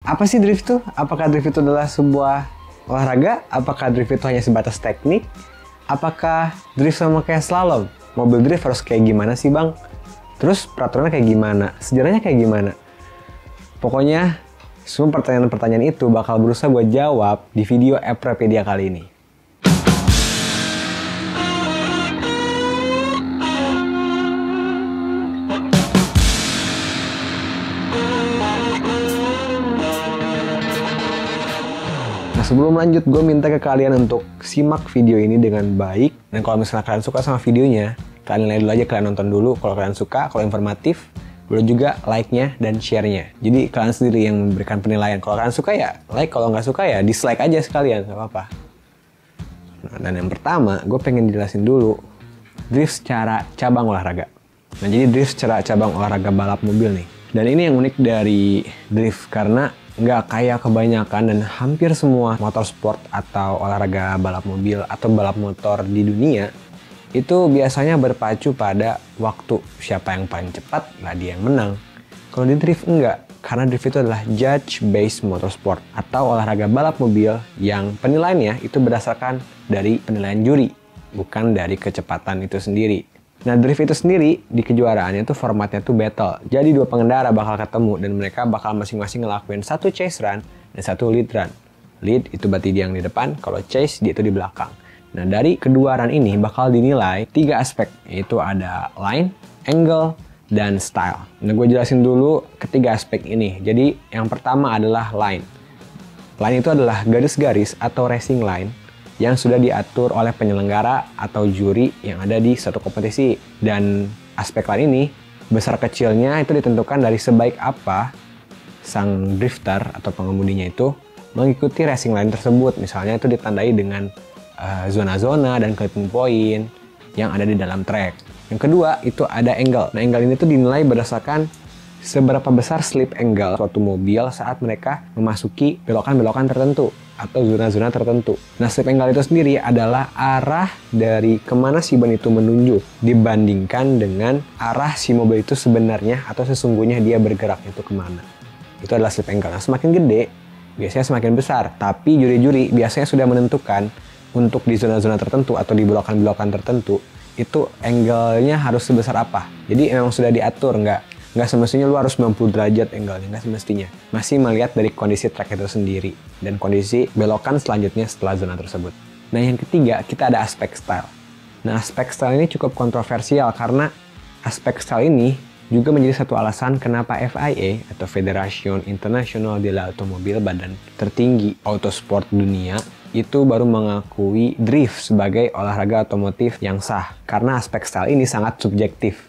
Apa sih drift itu? Apakah drift itu adalah sebuah olahraga? Apakah drift itu hanya sebatas teknik? Apakah drift sama kayak slalom? Mobil drift harus kayak gimana sih bang? Terus peraturannya kayak gimana? Sejarahnya kayak gimana? Pokoknya semua pertanyaan-pertanyaan itu bakal berusaha gue jawab di video Apripedia kali ini. Sebelum lanjut, gue minta ke kalian untuk simak video ini dengan baik. Dan kalau misalnya kalian suka sama videonya, kalian nilai dulu aja, kalian nonton dulu. Kalau kalian suka, kalau informatif, boleh juga like-nya dan share-nya. Jadi kalian sendiri yang memberikan penilaian. Kalau kalian suka ya like, kalau nggak suka ya dislike aja sekalian, nggak apa-apa. Nah, dan yang pertama, gue pengen jelasin dulu drift secara cabang olahraga. Nah, jadi drift secara cabang olahraga balap mobil nih. Dan ini yang unik dari drift karena nggak kayak kebanyakan dan hampir semua motorsport atau olahraga balap mobil atau balap motor di dunia itu biasanya berpacu pada waktu. Siapa yang paling cepat, lah dia yang menang. Kalau di drift enggak, karena drift itu adalah judge-based motorsport atau olahraga balap mobil yang penilaiannya itu berdasarkan dari penilaian juri, bukan dari kecepatan itu sendiri. Nah, drift itu sendiri di kejuaraannya tuh formatnya tuh battle. Jadi dua pengendara bakal ketemu dan mereka bakal masing-masing ngelakuin satu chase run dan satu lead run. Lead itu berarti dia yang di depan, kalau chase dia itu di belakang. Nah, dari kedua run ini bakal dinilai 3 aspek, yaitu ada line, angle, dan style. Nah, gue jelasin dulu ketiga aspek ini. Jadi yang pertama adalah line. Line itu adalah garis-garis atau racing line yang sudah diatur oleh penyelenggara atau juri yang ada di suatu kompetisi. Dan aspek lain ini, besar kecilnya itu ditentukan dari sebaik apa sang drifter atau pengemudinya itu mengikuti racing line tersebut. Misalnya itu ditandai dengan zona-zona dan clipping point yang ada di dalam track. Yang kedua itu ada angle. Nah, angle ini tuh dinilai berdasarkan seberapa besar slip angle suatu mobil saat mereka memasuki belokan-belokan tertentu atau zona-zona tertentu. Nah, slip angle itu sendiri adalah arah dari kemana si ban itu menunjuk dibandingkan dengan arah si mobil itu sebenarnya atau sesungguhnya dia bergerak itu kemana. Itu adalah slip angle. Nah, semakin gede, biasanya semakin besar. Tapi juri-juri biasanya sudah menentukan untuk di zona-zona tertentu atau di belokan-belokan tertentu, itu angle-nya harus sebesar apa. Jadi memang sudah diatur, nggak semestinya lu harus 90 derajat angle-nya, nggak semestinya. Masih melihat dari kondisi track itu sendiri dan kondisi belokan selanjutnya setelah zona tersebut. Nah, yang ketiga, kita ada aspek style. Nah, aspek style ini cukup kontroversial karena aspek style ini juga menjadi satu alasan kenapa FIA atau Federation International de l'Automobile, badan tertinggi autosport dunia, itu baru mengakui drift sebagai olahraga otomotif yang sah. Karena aspek style ini sangat subjektif.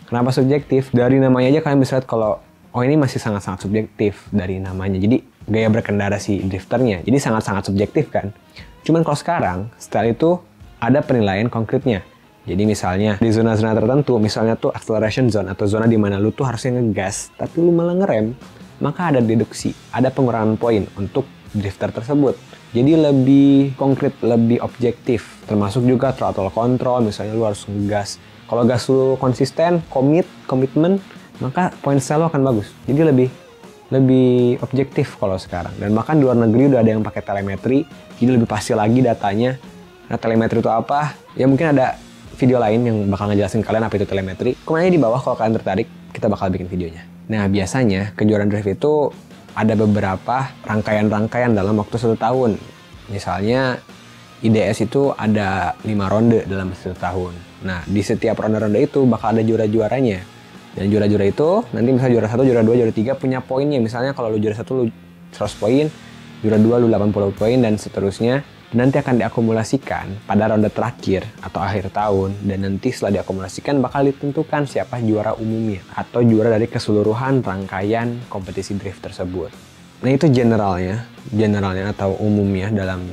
Kenapa subjektif? Dari namanya aja kalian bisa lihat kalau ini masih sangat-sangat subjektif dari namanya. Jadi gaya berkendara si drifternya. Jadi sangat-sangat subjektif kan. Cuman kalau sekarang, style itu ada penilaian konkretnya. Jadi misalnya di zona-zona tertentu, misalnya tuh acceleration zone atau zona di mana lu tuh harusnya ngegas, tapi lu malah ngerem, maka ada deduksi, ada pengurangan poin untuk drifter tersebut. Jadi lebih konkret, lebih objektif. Termasuk juga throttle control, misalnya lu harus ngegas. Kalau gas lu konsisten, komitmen, maka poin style lu akan bagus. Jadi lebih objektif kalau sekarang. Dan bahkan di luar negeri udah ada yang pakai telemetri, jadi lebih pasti lagi datanya. Nah, telemetri itu apa? Ya mungkin ada video lain yang bakal ngejelasin kalian apa itu telemetri. Komen aja di bawah kalau kalian tertarik, kita bakal bikin videonya. Nah, biasanya kejuaraan drift itu ada beberapa rangkaian-rangkaian dalam waktu 1 tahun. Misalnya IDS itu ada 5 ronde dalam 1 tahun. Nah, di setiap ronde-ronde itu bakal ada juara-juaranya. Dan juara-juara itu nanti misalnya juara 1, juara 2, juara 3 punya poinnya. Misalnya kalau lu juara 1 lu 100 poin, juara 2 lu 80 poin dan seterusnya. Nanti akan diakumulasikan pada ronde terakhir atau akhir tahun, dan nanti setelah diakumulasikan bakal ditentukan siapa juara umumnya atau juara dari keseluruhan rangkaian kompetisi drift tersebut. Nah, itu generalnya atau umumnya dalam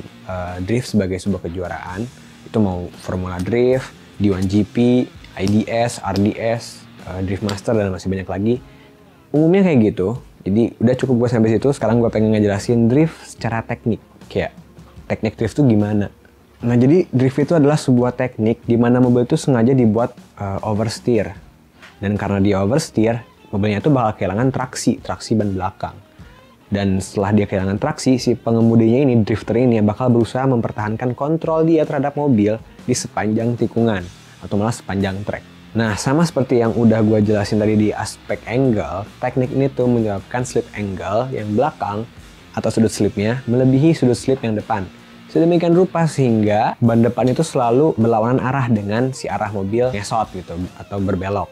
drift sebagai sebuah kejuaraan. Itu mau Formula Drift, D1GP, IDS, RDS, Drift Master, dan masih banyak lagi. Umumnya kayak gitu. Jadi udah cukup gue sampai situ. Sekarang gue pengen ngejelasin drift secara teknik. Kayak teknik drift itu gimana? Nah, jadi drift itu adalah sebuah teknik di mana mobil itu sengaja dibuat oversteer. Dan karena dia oversteer, mobilnya itu bakal kehilangan traksi ban belakang. Dan setelah dia kehilangan traksi, si pengemudinya ini, drifter ini, bakal berusaha mempertahankan kontrol dia terhadap mobil di sepanjang tikungan atau malah sepanjang trek. Nah, sama seperti yang udah gue jelasin tadi di aspek angle, teknik ini tuh menyebabkan slip angle yang belakang atau sudut slipnya melebihi sudut slip yang depan. Sedemikian rupa sehingga ban depan itu selalu berlawanan arah dengan si arah mobil ngesot gitu atau berbelok.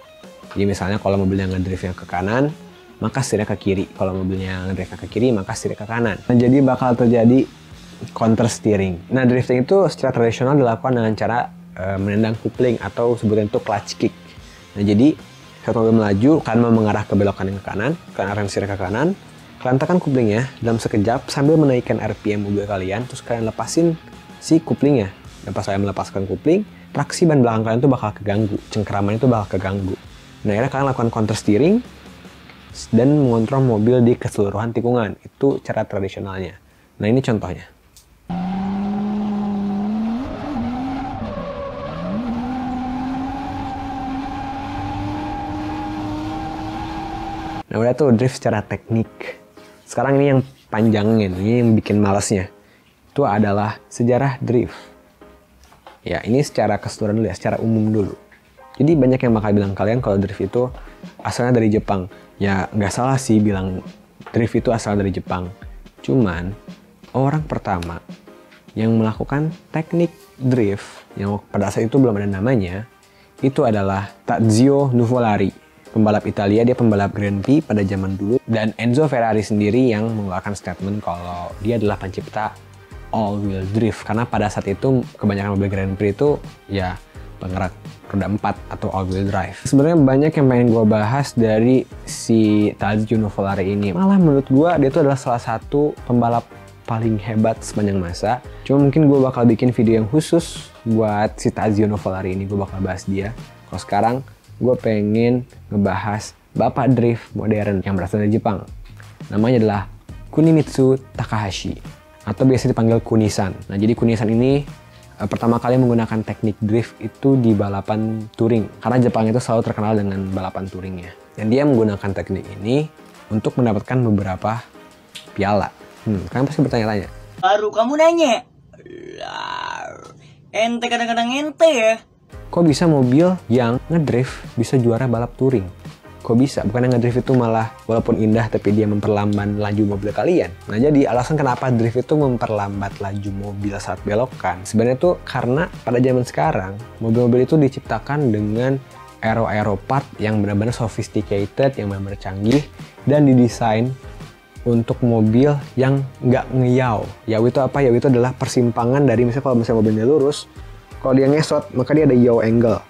Jadi misalnya kalau mobilnya ngedriftnya ke kanan, maka setirnya ke kiri. Kalau mobilnya ngedriftnya ke kiri, maka setirnya ke kanan. Nah, jadi bakal terjadi counter steering. Nah, drifting itu secara tradisional dilakukan dengan cara menendang kupling atau sebutan itu clutch kick. Nah, jadi saat mobil melaju, kalian mau mengarah ke belokan yang ke kanan, kalian arahkan setirnya ke kanan, kalian tekan kuplingnya dalam sekejap sambil menaikkan RPM mobil kalian, terus kalian lepasin si kuplingnya. Dan pas kalian melepaskan kupling, traksi ban belakang kalian itu bakal keganggu, cengkeraman itu bakal keganggu. Nah, akhirnya kalian lakukan counter steering dan mengontrol mobil di keseluruhan tikungan. Itu cara tradisionalnya. Nah, ini contohnya. Nah, udah tuh drift secara teknik. Sekarang ini yang panjangin, ini yang bikin malesnya. Itu adalah sejarah drift. Ya, ini secara keseluruhan dulu ya, secara umum dulu. Jadi banyak yang bakal bilang kalian kalau drift itu asalnya dari Jepang. Ya nggak salah sih bilang drift itu asal dari Jepang. Cuman orang pertama yang melakukan teknik drift yang pada saat itu belum ada namanya itu adalah Tadzio Nuvolari, pembalap Italia. Dia pembalap Grand Prix pada zaman dulu, dan Enzo Ferrari sendiri yang mengeluarkan statement kalau dia adalah pencipta all wheel drift karena pada saat itu kebanyakan mobil Grand Prix itu ya penggerak roda 4 atau all wheel drive. Sebenarnya banyak yang pengen gue bahas dari si Tadzio Nuvolari ini. Malah menurut gue dia itu adalah salah satu pembalap paling hebat sepanjang masa. Cuma mungkin gue bakal bikin video yang khusus buat si Tadzio Nuvolari ini. Gue bakal bahas dia. Kalau sekarang gue pengen ngebahas bapak drift modern yang berasal dari Jepang. Namanya adalah Kunimitsu Takahashi atau biasa dipanggil Kunisan. Nah, jadi Kunisan ini pertama kali menggunakan teknik drift itu di balapan touring. Karena Jepang itu selalu terkenal dengan balapan touringnya. Dan dia menggunakan teknik ini untuk mendapatkan beberapa piala. Kalian pasti bertanya-tanya. Baru kamu nanya? Ente kadang-kadang ente ya? Kok bisa mobil yang ngedrift bisa juara balap touring? Kok bisa? Bukan yang ngedrift itu malah walaupun indah tapi dia memperlambat laju mobil kalian. Nah, jadi alasan kenapa drift itu memperlambat laju mobil saat belokan sebenarnya itu karena pada zaman sekarang mobil-mobil itu diciptakan dengan aero part yang benar-benar sophisticated, yang benar-benar canggih dan didesain untuk mobil yang nggak ngeyau. Yaw itu apa? Yaw itu adalah persimpangan dari misalnya kalau misalnya mobilnya lurus, kalau dia ngesot maka dia ada yaw angle.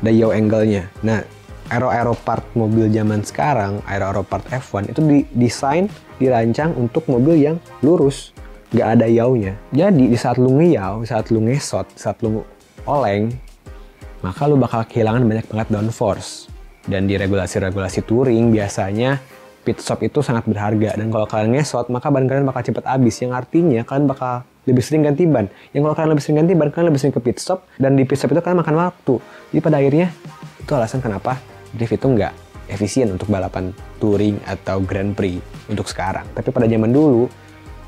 Ada yaw angle-nya. Nah, aero part mobil zaman sekarang, aero part F1 itu didesain, dirancang untuk mobil yang lurus, nggak ada yaunya. Jadi di saat lu ngeyau, saat lu ngesot, saat lu oleng, maka lu bakal kehilangan banyak banget downforce. Dan di regulasi-regulasi touring biasanya pit stop itu sangat berharga. Dan kalau kalian ngesot, maka ban kalian bakal cepat habis. Yang artinya kalian bakal lebih sering ganti ban. Yang kalau kalian lebih sering ganti ban, kalian lebih sering ke pit stop. Dan di pit stop itu kalian makan waktu. Jadi pada akhirnya itu alasan kenapa drift itu nggak efisien untuk balapan touring atau Grand Prix untuk sekarang. Tapi pada zaman dulu,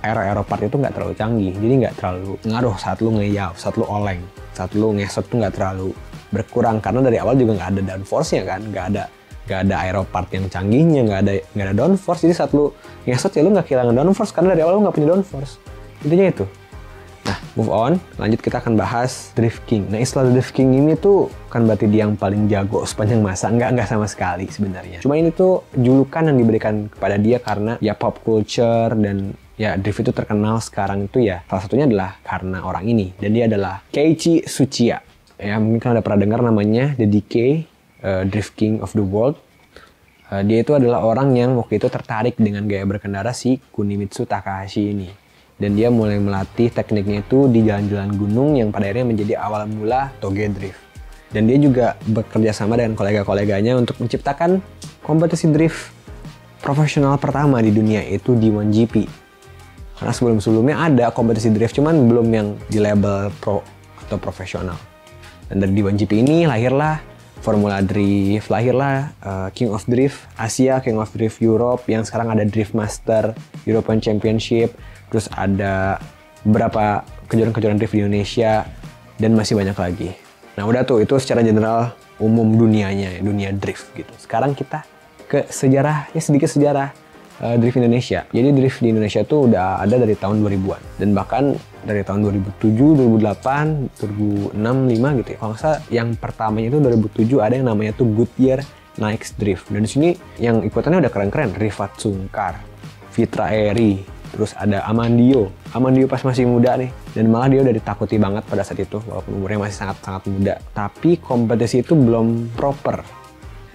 aero part itu nggak terlalu canggih. Jadi nggak terlalu ngaruh saat lu ngeyau, saat lu oleng, saat lu ngesot tuh nggak terlalu berkurang. Karena dari awal juga nggak ada downforce-nya kan, nggak ada aero part yang canggihnya, nggak ada downforce. Jadi saat lu ngesot ya lu nggak kehilangan downforce karena dari awal lu nggak punya downforce. Intinya itu. Nah, move on. Lanjut kita akan bahas Drift King. Nah, istilah Drift King ini tuh kan berarti dia yang paling jago sepanjang masa. Enggak sama sekali sebenarnya. Cuma ini tuh julukan yang diberikan kepada dia karena ya pop culture dan ya drift itu terkenal sekarang itu ya. Salah satunya adalah karena orang ini. Dan dia adalah Keiichi Tsuchiya. Ya, mungkin kalian udah pernah dengar namanya The DK, Drift King of the World. Dia itu adalah orang yang waktu itu tertarik dengan gaya berkendara si Kunimitsu Takahashi ini. Dan dia mulai melatih tekniknya itu di jalan-jalan gunung yang pada akhirnya menjadi awal mula Toge Drift. Dan dia juga bekerja sama dengan kolega-koleganya untuk menciptakan kompetisi drift profesional pertama di dunia, itu di D1GP. Karena sebelum-sebelumnya ada kompetisi drift, cuman belum yang di label pro atau profesional. Dan dari D1GP ini lahirlah Formula Drift, lahirlah King of Drift Asia, King of Drift Europe, yang sekarang ada Drift Master, European Championship, terus ada beberapa kejuaraan-kejuaraan drift di Indonesia, dan masih banyak lagi. Nah udah tuh, itu secara general umum dunianya, dunia drift gitu. Sekarang kita ke sejarah, ya sedikit sejarah drift Indonesia. Jadi drift di Indonesia tuh udah ada dari tahun 2000-an. Dan bahkan dari tahun 2007, 2008, 2006, 2005 gitu ya. Kalau nggak salah yang pertamanya itu 2007 ada yang namanya tuh Goodyear Night Drift. Dan di sini yang ikutannya udah keren-keren. Rifat Sungkar, Fitra Eri, terus ada Amandio. Amandio pas masih muda nih. Dan malah dia udah ditakuti banget pada saat itu, walaupun umurnya masih sangat-sangat muda. Tapi kompetisi itu belum proper.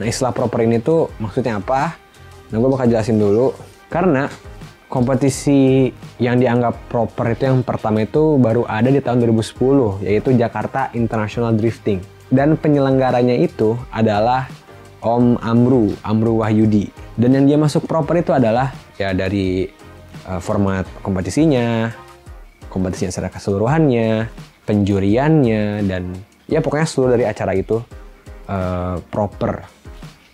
Nah istilah proper ini tuh maksudnya apa? Nah, gue bakal jelasin dulu. Karena kompetisi yang dianggap proper itu yang pertama itu baru ada di tahun 2010, yaitu Jakarta International Drifting. Dan penyelenggaranya itu adalah Om Amru Wahyudi. Dan yang dia masuk proper itu adalah ya dari format kompetisinya secara keseluruhannya, penjuriannya, dan ya pokoknya seluruh dari acara itu proper.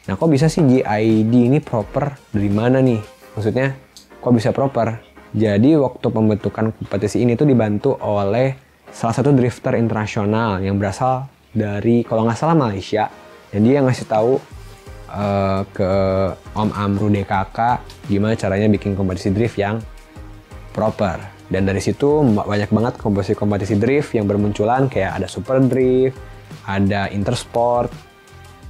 Nah, kok bisa sih GID ini proper? Dari mana nih? Maksudnya, kok bisa proper? Jadi, waktu pembentukan kompetisi ini tuh dibantu oleh salah satu drifter internasional yang berasal dari, kalau nggak salah, Malaysia. Dan dia ngasih tahu ke Om Amru DKK gimana caranya bikin kompetisi drift yang proper. Dan dari situ banyak banget kompetisi drift yang bermunculan, kayak ada Super Drift, ada Intersport.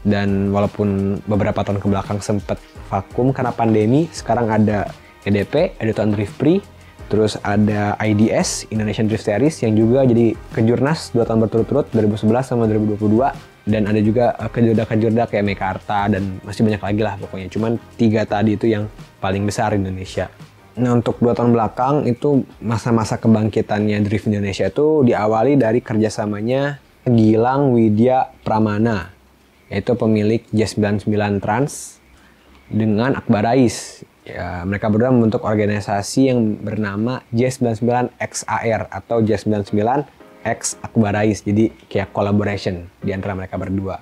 Dan walaupun beberapa tahun kebelakang sempat vakum karena pandemi, sekarang ada EDP, Edutainment Drift Prix, terus ada IDS, Indonesian Drift Series, yang juga jadi kejurnas 2 tahun berturut-turut, 2011 sama 2022. Dan ada juga kejurda-kejurda kayak Mekarta, dan masih banyak lagi lah pokoknya. Cuman 3 tadi itu yang paling besar di Indonesia. Nah untuk 2 tahun belakang itu masa-masa kebangkitannya Drift Indonesia itu diawali dari kerjasamanya Gilang Widya Pramana, yaitu pemilik J99 Trans dengan Akbar Rais. Ya, mereka berdua membentuk organisasi yang bernama J99 XAR atau J99 X Akbar Rais. Jadi kayak collaboration di antara mereka berdua.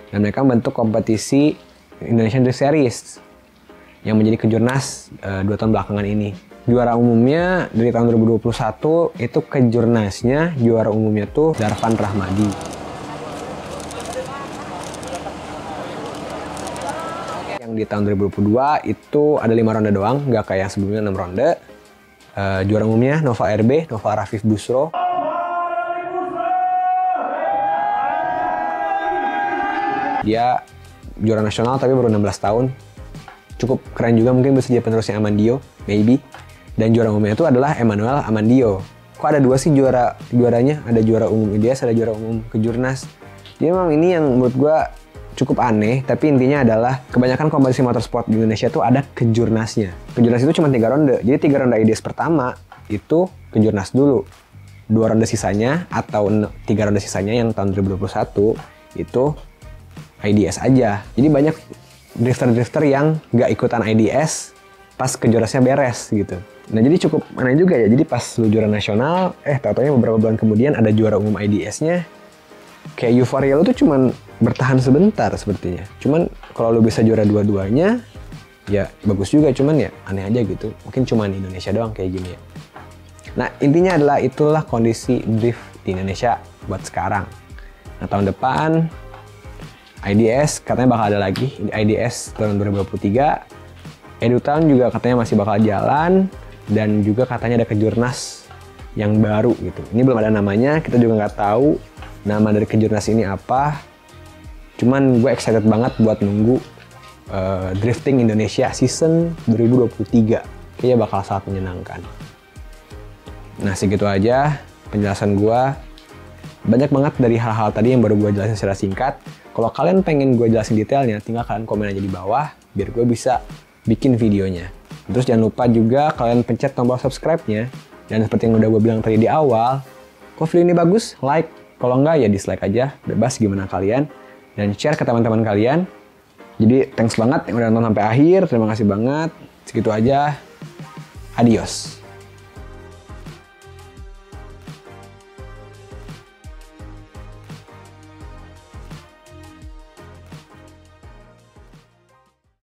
Dan mereka membentuk kompetisi Indonesian Drift Series yang menjadi kejurnas 2 tahun belakangan ini. Juara umumnya dari tahun 2021 itu kejurnasnya, juara umumnya tuh Darvan Rahmadi. Di tahun 2022 itu ada 5 ronde doang, nggak kayak yang sebelumnya 6 ronde. Juara umumnya Nova RB, Nova Rafif Busro. Dia juara nasional tapi baru 16 tahun. Cukup keren juga, mungkin bisa jadi penerusnya Amandio, maybe. Dan juara umumnya itu adalah Emmanuel Amandio. Kok ada 2 sih juaranya? Ada juara umum IDS, ada juara umum kejurnas. Jadi memang ini yang menurut gue cukup aneh, tapi intinya adalah kebanyakan kompetisi motorsport di Indonesia tuh ada kejurnasnya. Kejurnas itu cuma 3 ronde, jadi 3 ronde IDS pertama itu kejurnas dulu. 2 ronde sisanya atau 3 ronde sisanya yang tahun 2021 itu IDS aja. Jadi banyak drifter-drifter yang nggak ikutan IDS pas kejurnasnya beres gitu. Nah jadi cukup aneh juga ya, jadi pas lu juara nasional, tau-taunya beberapa bulan kemudian ada juara umum IDS-nya. Kayak euforia lu tuh cuman bertahan sebentar sepertinya. Cuman kalau lu bisa juara dua-duanya, ya bagus juga. Cuman ya aneh aja gitu. Mungkin cuma di Indonesia doang kayak gini ya. Nah intinya adalah itulah kondisi drift di Indonesia buat sekarang. Nah tahun depan IDS katanya bakal ada lagi. IDS tahun 2023. Edutainment juga katanya masih bakal jalan. Dan juga katanya ada kejurnas yang baru gitu. Ini belum ada namanya, kita juga nggak tahu nama dari kejurnas ini apa. Cuman gue excited banget buat nunggu Drifting Indonesia season 2023. Kayaknya bakal sangat menyenangkan. Nah segitu aja penjelasan gue. Banyak banget dari hal-hal tadi yang baru gue jelasin secara singkat. Kalau kalian pengen gue jelasin detailnya, tinggal kalian komen aja di bawah biar gue bisa bikin videonya. Terus jangan lupa juga kalian pencet tombol subscribe-nya. Dan seperti yang udah gue bilang tadi di awal, kok video ini bagus? Like. Kalau enggak ya dislike aja, bebas gimana kalian. Dan share ke teman-teman kalian. Jadi thanks banget yang udah nonton sampai akhir, terima kasih banget. Segitu aja, adios.